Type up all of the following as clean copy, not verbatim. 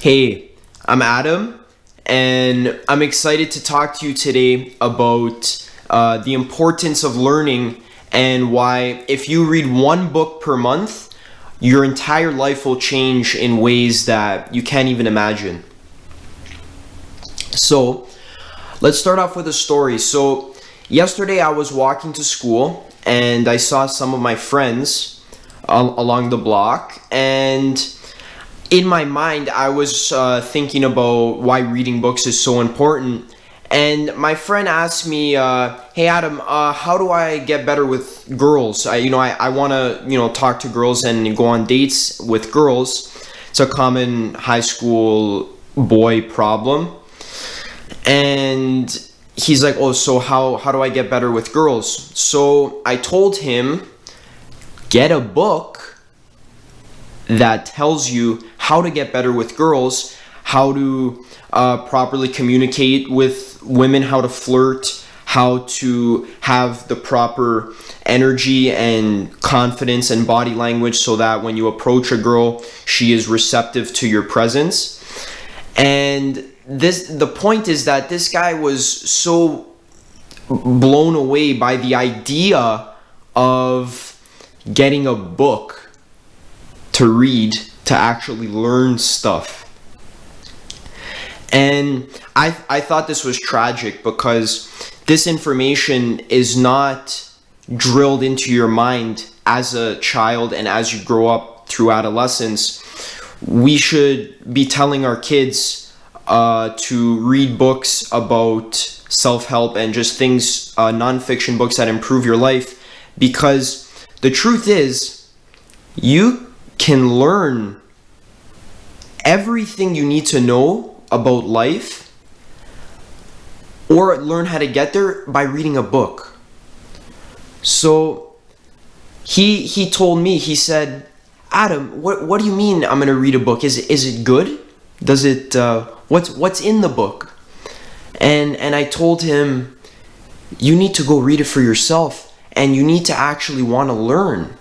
Hey, I'm Adam, and I'm excited to talk to you today about the importance of learning and why, if you read one book per month, your entire life will change in ways that you can't even imagine. So, let's start off with a story. So, yesterday I was walking to school and I saw some of my friends along the block, and in my mind, I was thinking about why reading books is so important. And my friend asked me, "Hey Adam, how do I get better with girls? I want to talk to girls and go on dates with girls. It's a common high school boy problem." And he's like, "Oh, so how do I get better with girls?" So I told him, "Get a book that tells you how to get better with girls, how to properly communicate with women, how to flirt, how to have the proper energy and confidence and body language so that when you approach a girl, she is receptive to your presence." And the point is that this guy was so blown away by the idea of getting a book to read to actually learn stuff. And I thought this was tragic because this information is not drilled into your mind as a child and as you grow up through adolescence. We should be telling our kids to read books about self-help and just things, non-fiction books that improve your life, because the truth is, you can learn everything you need to know about life or learn how to get there by reading a book. So he told me, he said, "Adam, what do you mean I'm gonna read a book? Is it good? Does it what's in the book?" And I told him, "You need to go read it for yourself, and you need to actually want to learn."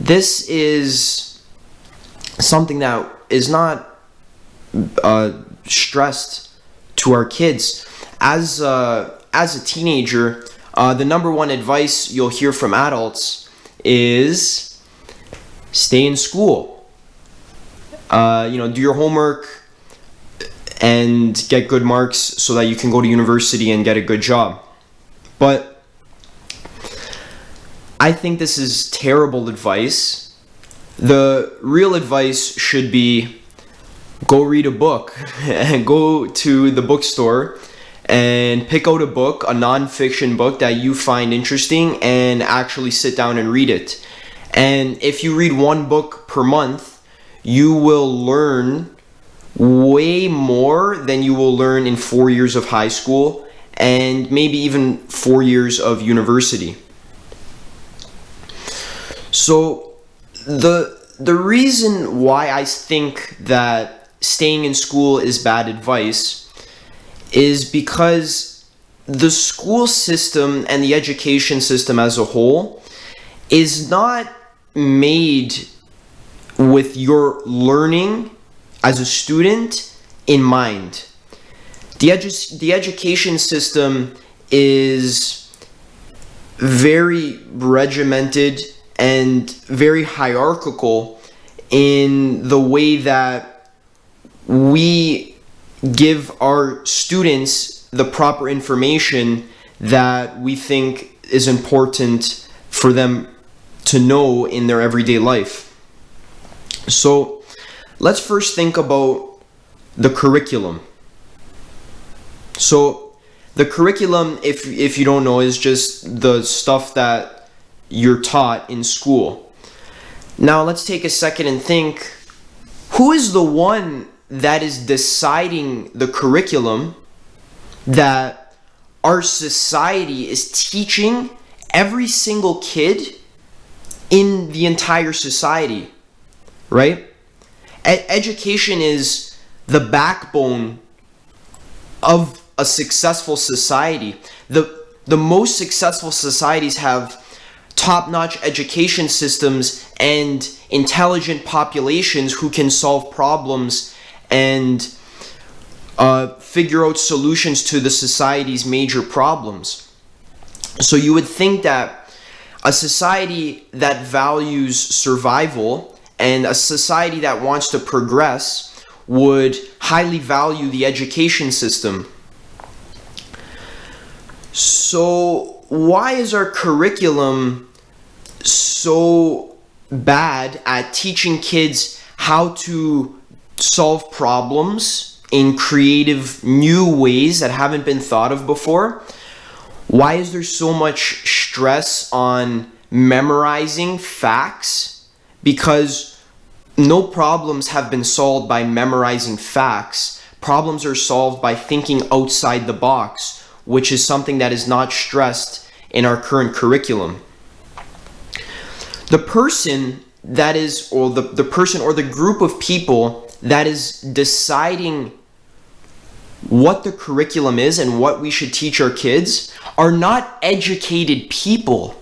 This is something that is not stressed to our kids. As a teenager, the number one advice you'll hear from adults is stay in school. Do your homework and get good marks so that you can go to university and get a good job. But I think this is terrible advice. The real advice should be go read a book. Go to the bookstore and pick out a book, a non-fiction book that you find interesting, and actually sit down and read it. And if you read one book per month, you will learn way more than you will learn in 4 years of high school and maybe even 4 years of university. So the reason why I think that staying in school is bad advice is because the school system and the education system as a whole is not made with your learning as a student in mind. The education system is very regimented and very hierarchical in the way that we give our students the proper information that we think is important for them to know in their everyday life. So let's first think about the curriculum. So the curriculum, if you don't know, is just the stuff that you're taught in school. Now let's take a second and think, who is the one that is deciding the curriculum that our society is teaching every single kid in the entire society, right? Education is the backbone of a successful society. The most successful societies have top-notch education systems and intelligent populations who can solve problems and figure out solutions to the society's major problems. So you would think that a society that values survival and a society that wants to progress would highly value the education system. So why is our curriculum so bad at teaching kids how to solve problems in creative new ways that haven't been thought of before? Why is there so much stress on memorizing facts? Because no problems have been solved by memorizing facts. Problems are solved by thinking outside the box, which is something that is not stressed in our current curriculum. The person that is, or the person or the group of people that is deciding what the curriculum is and what we should teach our kids are not educated people.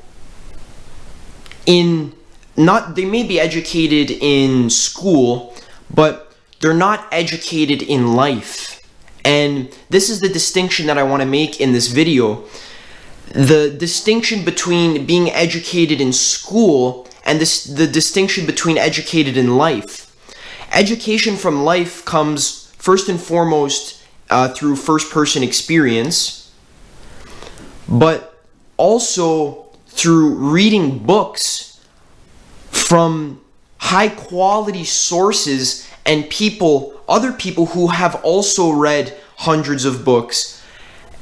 They may be educated in school, but they're not educated in life. And this is the distinction that I want to make in this video. The distinction between being educated in school and the distinction between educated in life. Education from life comes first and foremost through first-person experience, but also through reading books from high-quality sources and other people who have also read hundreds of books.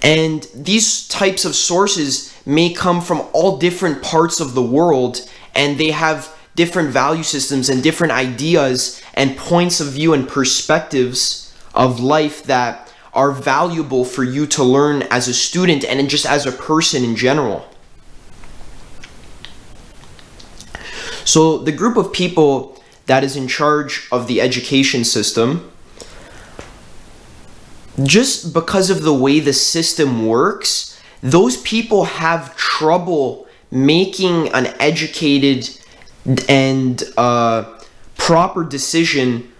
And these types of sources may come from all different parts of the world, and they have different value systems and different ideas and points of view and perspectives of life that are valuable for you to learn as a student and just as a person in general. So the group of people that is in charge of the education system, just because of the way the system works, those people have trouble making an educated and proper decision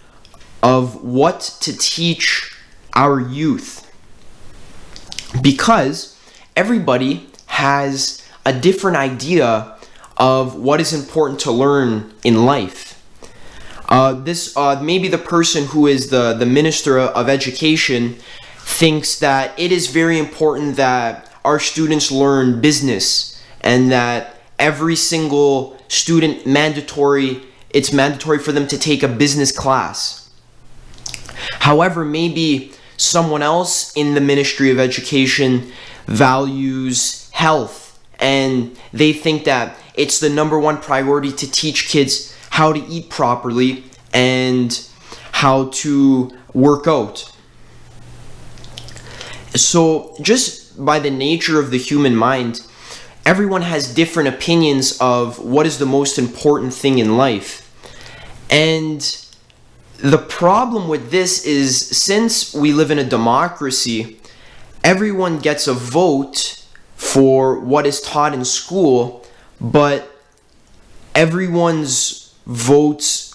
of what to teach our youth, because everybody has a different idea of what is important to learn in life. Maybe the person who is the Minister of Education thinks that it is very important that our students learn business and that every single student it's mandatory for them to take a business class. However, maybe someone else in the Ministry of Education values health, and they think that it's the #1 priority to teach kids how to eat properly and how to work out. So just by the nature of the human mind, everyone has different opinions of what is the most important thing in life. And the problem with this is, since we live in a democracy, everyone gets a vote for what is taught in school, but everyone's votes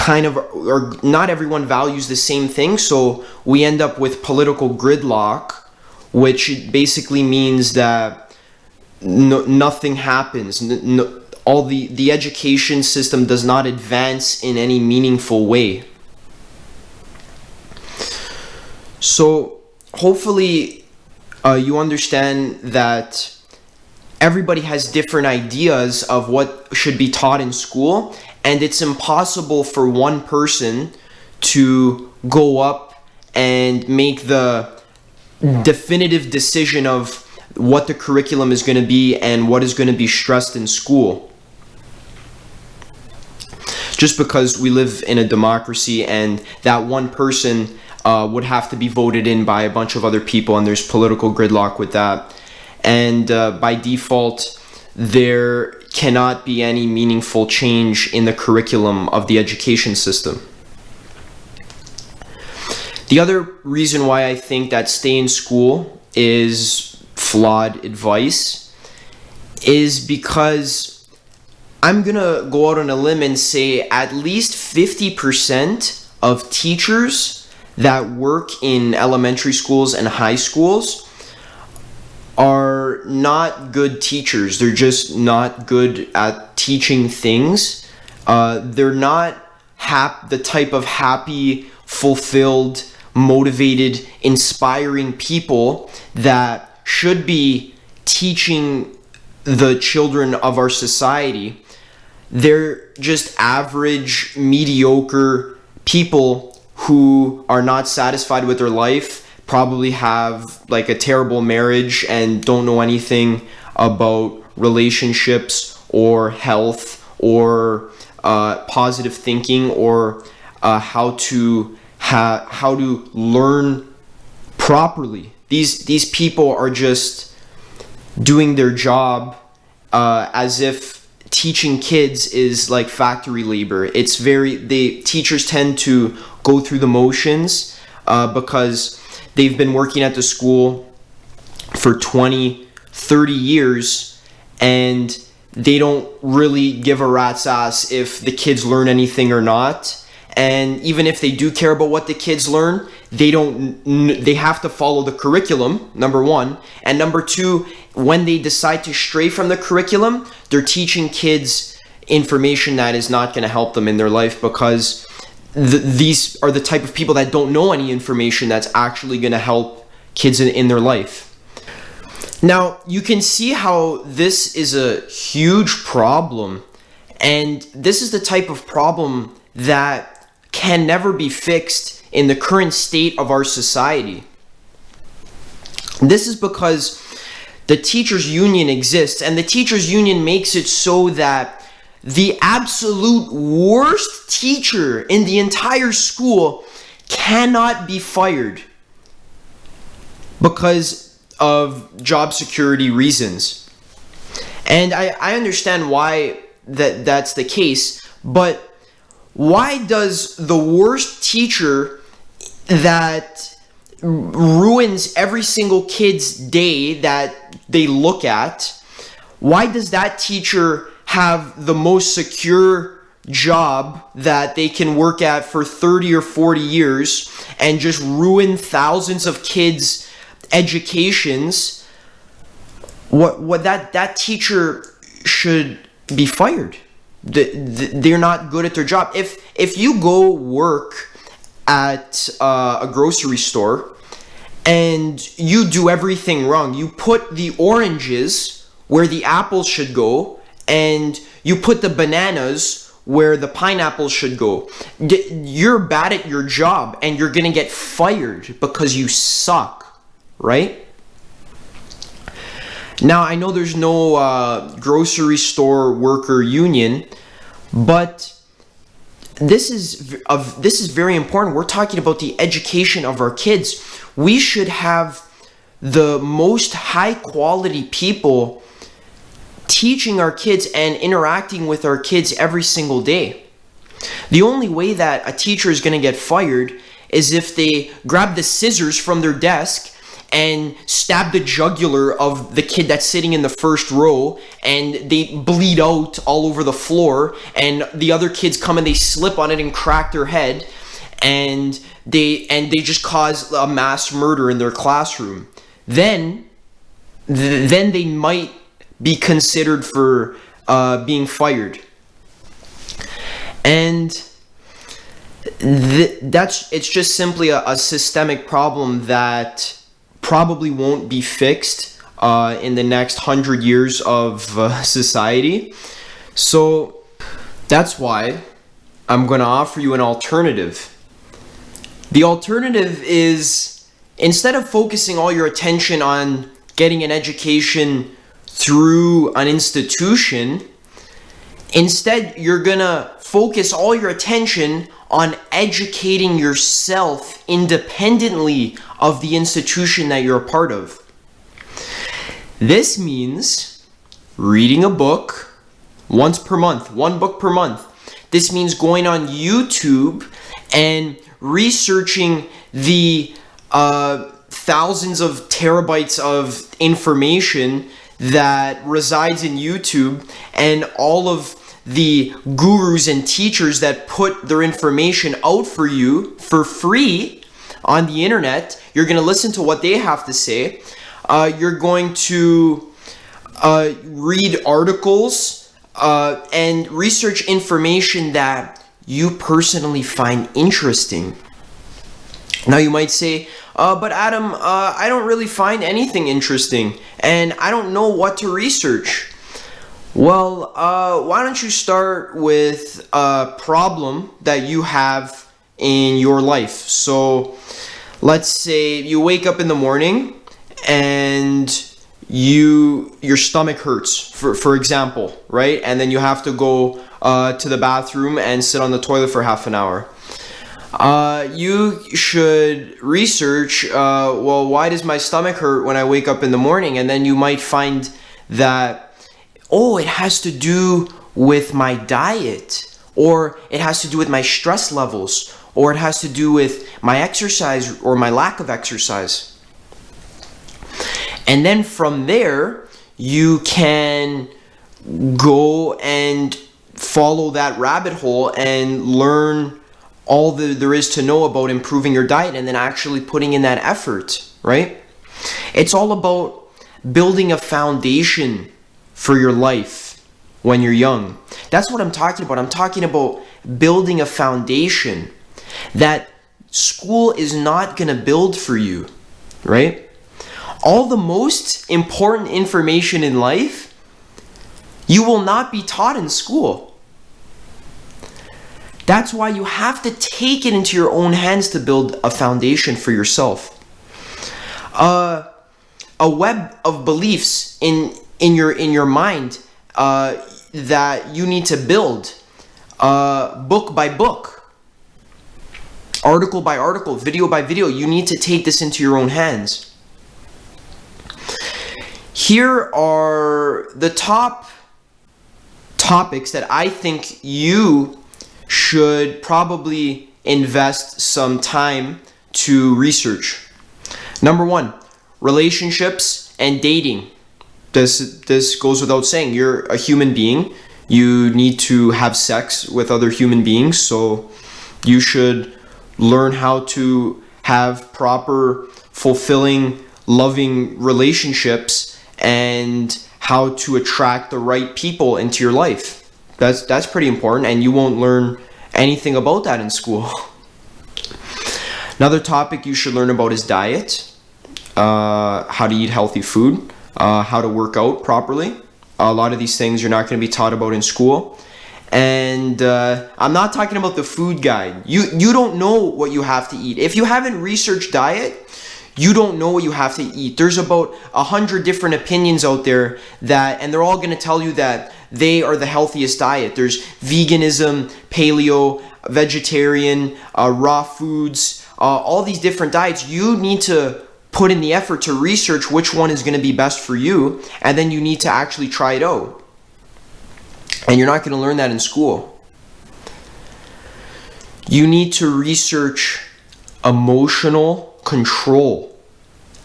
or not everyone values the same thing, so we end up with political gridlock, which basically means that nothing happens. The education system does not advance in any meaningful way. So hopefully you understand that everybody has different ideas of what should be taught in school, and it's impossible for one person to go up and make the definitive decision of what the curriculum is going to be and what is going to be stressed in school. Just because we live in a democracy and that one person would have to be voted in by a bunch of other people, and there's political gridlock with that. And by default, there cannot be any meaningful change in the curriculum of the education system. The other reason why I think that stay in school is flawed advice is because I'm gonna go out on a limb and say at least 50% of teachers that work in elementary schools and high schools are not good teachers. They're just not good at teaching things. They're not the type of happy, fulfilled, motivated, inspiring people that should be teaching the children of our society. They're just average, mediocre people who are not satisfied with their life, probably have like a terrible marriage and don't know anything about relationships or health or positive thinking or how to learn properly. These people are just doing their job as if teaching kids is like factory labor. Teachers tend to go through the motions because they've been working at the school for 20, 30 years, and they don't really give a rat's ass if the kids learn anything or not. And even if they do care about what the kids learn, they have to follow the curriculum, number one. And number two, when they decide to stray from the curriculum, they're teaching kids information that is not going to help them in their life, because these are the type of people that don't know any information that's actually going to help kids in their life. Now, you can see how this is a huge problem, and this is the type of problem that can never be fixed in the current state of our society. This is because the teachers' union exists, and the teachers' union makes it so that the absolute worst teacher in the entire school cannot be fired because of job security reasons. And I understand why that's the case, but why does the worst teacher that ruins every single kid's day that they look at, why does that teacher have the most secure job that they can work at for 30 or 40 years and just ruin thousands of kids' educations? That teacher should be fired. They're not good at their job. If you go work at a grocery store and you do everything wrong, you put the oranges where the apples should go, and you put the bananas where the pineapples should go, you're bad at your job and you're gonna get fired because you suck, right? Now, I know there's no grocery store worker union, but this is very important. We're talking about the education of our kids. We should have the most high quality people teaching our kids and interacting with our kids every single day. The only way that a teacher is going to get fired is if they grab the scissors from their desk and stab the jugular of the kid that's sitting in the first row, and they bleed out all over the floor, and the other kids come and they slip on it and crack their head, and they just cause a mass murder in their classroom. Then they might be considered for being fired. And it's just simply a systemic problem that probably won't be fixed in the next 100 years of society. So that's why I'm going to offer you an alternative. The alternative is, instead of focusing all your attention on getting an education through an institution, instead you're going to focus all your attention on educating yourself independently of the institution that you're a part of. This means reading a book once per month, one book per month. This means going on YouTube and researching the thousands of terabytes of information that resides in YouTube and all of the gurus and teachers that put their information out for you for free on the internet. You're going to listen to what they have to say. You're going to read articles and research information that you personally find interesting. Now you might say, but Adam, I don't really find anything interesting and I don't know what to research. Well, why don't you start with a problem that you have in your life? So let's say you wake up in the morning and your stomach hurts, for example, right? And then you have to go to the bathroom and sit on the toilet for half an hour. You should research, well, why does my stomach hurt when I wake up in the morning? And then you might find that, oh, it has to do with my diet, or it has to do with my stress levels, or it has to do with my exercise or my lack of exercise. And then from there, you can go and follow that rabbit hole and learn all there is to know about improving your diet and then actually putting in that effort, right? It's all about building a foundation for your life when you're young. That's what I'm talking about. I'm talking about building a foundation that school is not going to build for you, right? All the most important information in life, you will not be taught in school. That's why you have to take it into your own hands to build a foundation for yourself. A web of beliefs in your mind that you need to build, book by book, article by article, video by video. You need to take this into your own hands. Here are the top topics that I think you should probably invest some time to research. Number 1, relationships and dating. This goes without saying. You're a human being. You need to have sex with other human beings, so you should learn how to have proper, fulfilling, loving relationships and how to attract the right people into your life. That's pretty important, and you won't learn anything about that in school. Another topic you should learn about is diet, how to eat healthy food, how to work out properly. A lot of these things you're not going to be taught about in school. And I'm not talking about the food guide. You don't know what you have to eat. If you haven't researched diet, you don't know what you have to eat. There's about 100 different opinions out there and they're all going to tell you that they are the healthiest diet. There's veganism, paleo, vegetarian, raw foods, all these different diets. You need to put in the effort to research which one is going to be best for you, and then you need to actually try it out. And you're not going to learn that in school. You need to research emotional control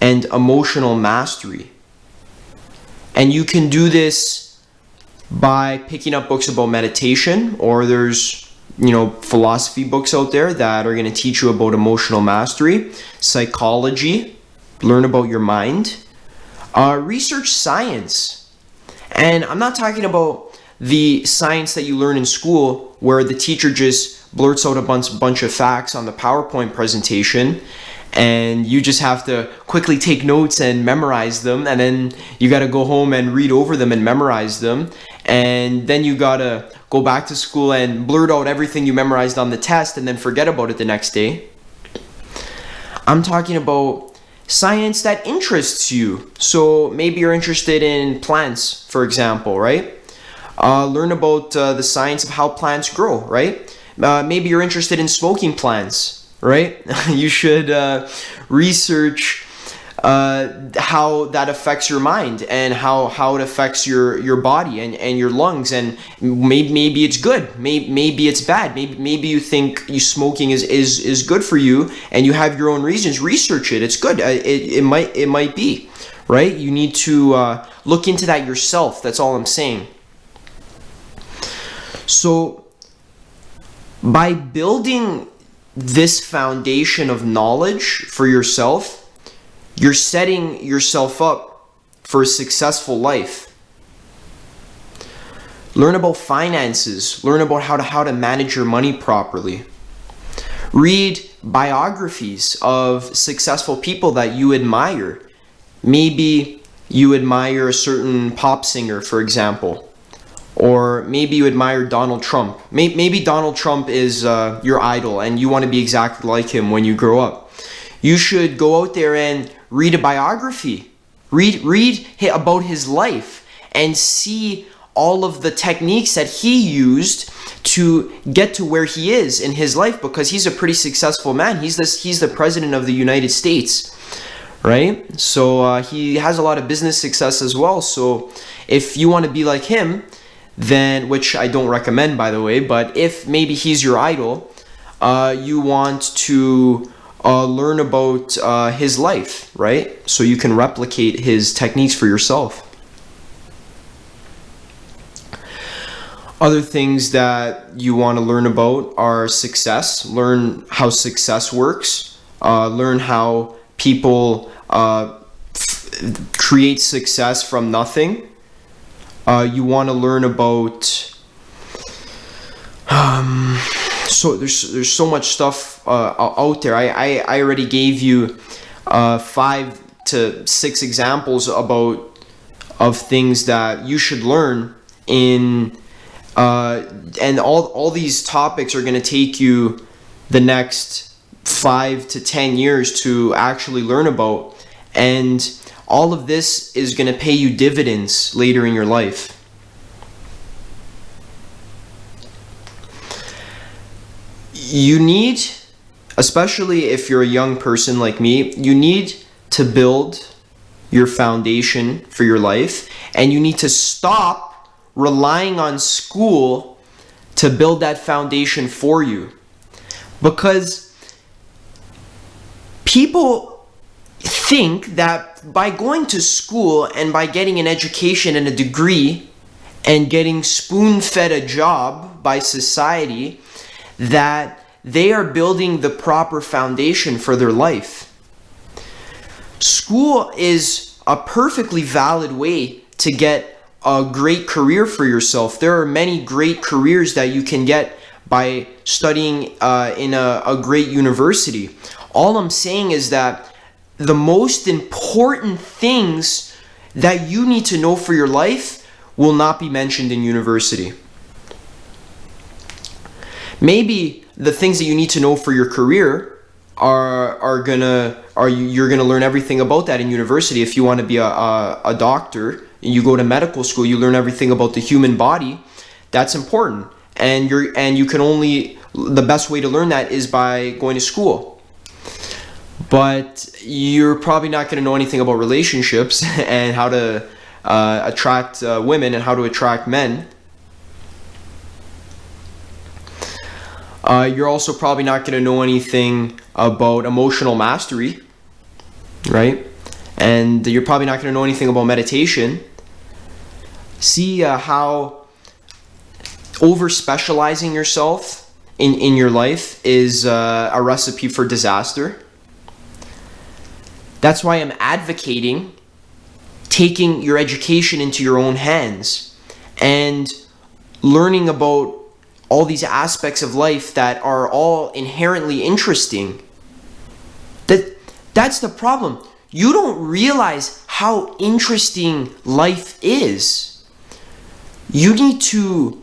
and emotional mastery. And you can do this by picking up books about meditation, or there's philosophy books out there that are going to teach you about emotional mastery, psychology, learn about your mind, research science. And I'm not talking about the science that you learn in school where the teacher just blurts out a bunch of facts on the PowerPoint presentation and you just have to quickly take notes and memorize them, and then you got to go home and read over them and memorize them, and then you got to go back to school and blurt out everything you memorized on the test and then forget about it the next day. I'm talking about science that interests you. So maybe you're interested in plants, for example, right? Learn about the science of how plants grow, right? Maybe you're interested in smoking plants, right? You should research how that affects your mind and how it affects your body and your lungs, and maybe it's good, maybe it's bad, maybe you think smoking is good for you and you have your own reasons. Research it. It's good. It might be, right? You need to look into that yourself. That's all I'm saying. So by building this foundation of knowledge for yourself, you're setting yourself up for a successful life. Learn about finances. Learn about how to manage your money properly. Read biographies of successful people that you admire. Maybe you admire a certain pop singer, for example. Or maybe you admire Donald Trump. Maybe Donald Trump is your idol and you want to be exactly like him when you grow up. You should go out there and read a biography. Read about his life and see all of the techniques that he used to get to where he is in his life, because he's a pretty successful man. He's the president of the United States, right? So he has a lot of business success as well. So if you want to be like him, then, which I don't recommend, by the way, but if maybe he's your idol, you want to learn about his life, right? So you can replicate his techniques for yourself. Other things that you want to learn about are success. Learn how success works. Learn how people create success from nothing. You want to learn about so there's so much stuff out there. I already gave you 5 to 6 examples of things that you should learn in and all these topics are going to take you the next 5 to 10 years to actually learn about, and all of this is going to pay you dividends later in your life. You need, especially if you're a young person like me, you need to build your foundation for your life, and you need to stop relying on school to build that foundation for you. Because people think that by going to school and by getting an education and a degree and getting spoon-fed a job by society, that they are building the proper foundation for their life. School is a perfectly valid way to get a great career for yourself. There are many great careers that you can get by studying in a great university. All I'm saying is that the most important things that you need to know for your life will not be mentioned in university. Maybe the things that you need to know for your career you're gonna learn everything about that in university. If you want to be a doctor, you go to medical school, you learn everything about the human body. That's important, and you can only, the best way to learn that is by going to school. But you're probably not going to know anything about relationships and how to attract women and how to attract men. You're also probably not going to know anything about emotional mastery, right? And you're probably not going to know anything about meditation. See how over-specializing yourself in your life is a recipe for disaster. That's why I'm advocating taking your education into your own hands and learning about all these aspects of life that are all inherently interesting. That's the problem. You don't realize how interesting life is. You need to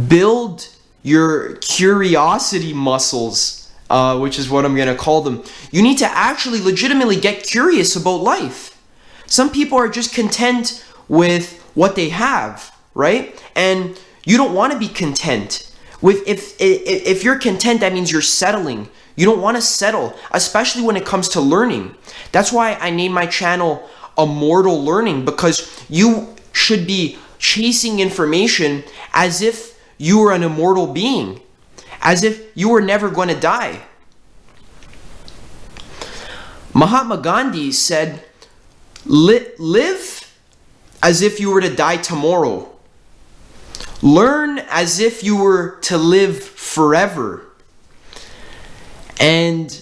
build your curiosity muscles, which is what I'm going to call them. You need to actually legitimately get curious about life. Some people are just content with what they have, right? And you don't want to be content. If you're content, that means you're settling. You don't want to settle, especially when it comes to learning. That's why I named my channel Immortal Learning, because you should be chasing information as if you were an immortal being, as if you were never going to die. Mahatma Gandhi said, Live as if you were to die tomorrow. Learn as if you were to live forever. And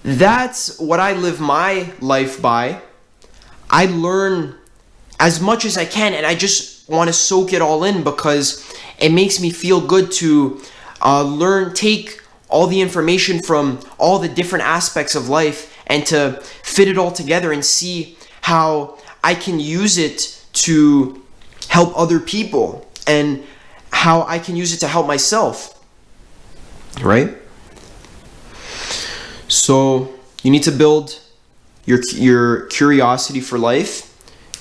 that's what I live my life by. I learn as much as I can, and I just want to soak it all in because it makes me feel good to take all the information from all the different aspects of life and to fit it all together and see how I can use it to help other people and how I can use it to help myself, right? So you need to build your curiosity for life.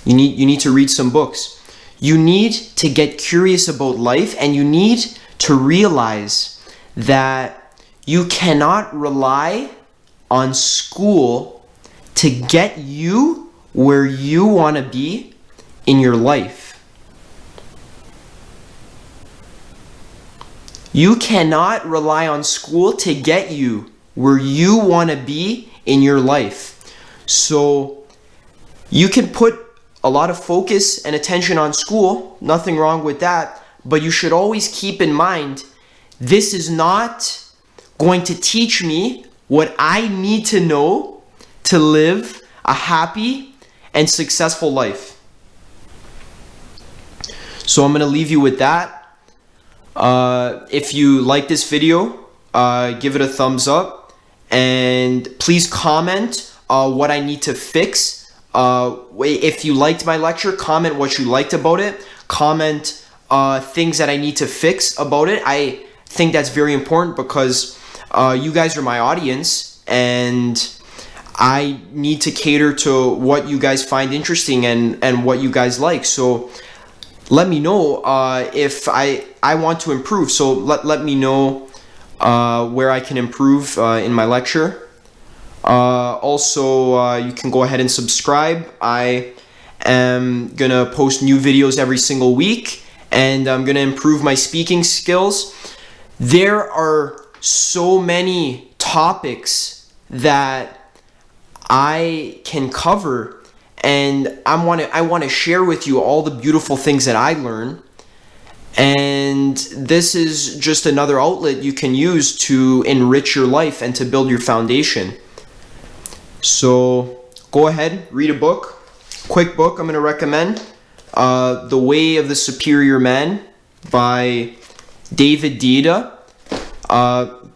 You need to read some books. You need to get curious about life, and you need to realize that you cannot rely on school to get you where you want to be in your life. You cannot rely on school to get you where you want to be in your life. So you can put a lot of focus and attention on school, nothing wrong with that, but you should always keep in mind, this is not going to teach me what I need to know to live a happy and successful life. So I'm going to leave you with that. If you like this video, give it a thumbs up, and please comment what I need to fix. If you liked my lecture, comment what you liked about it. Comment things that I need to fix about it. I think that's very important because you guys are my audience, and I need to cater to what you guys find interesting and what you guys like. So let me know if I want to improve. So let me know where I can improve in my lecture. Also, you can go ahead and subscribe. I am gonna post new videos every single week, and I'm gonna improve my speaking skills. There are so many topics that I can cover, and I want to share with you all the beautiful things that I learn. And this is just another outlet you can use to enrich your life and to build your foundation. So go ahead, read a book. Quick book I'm going to recommend, The Way of the Superior Man by David Deida.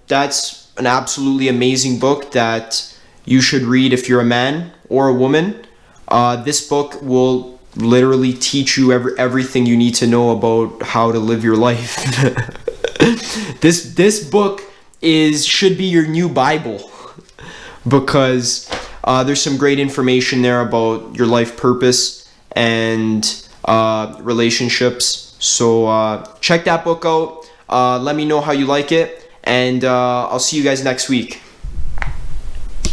That's an absolutely amazing book that you should read if you're a man or a woman. This book will literally teach you everything you need to know about how to live your life. This book should be your new Bible, because there's some great information there about your life purpose and relationships. So check that book out. Let me know how you like it, and I'll see you guys next week.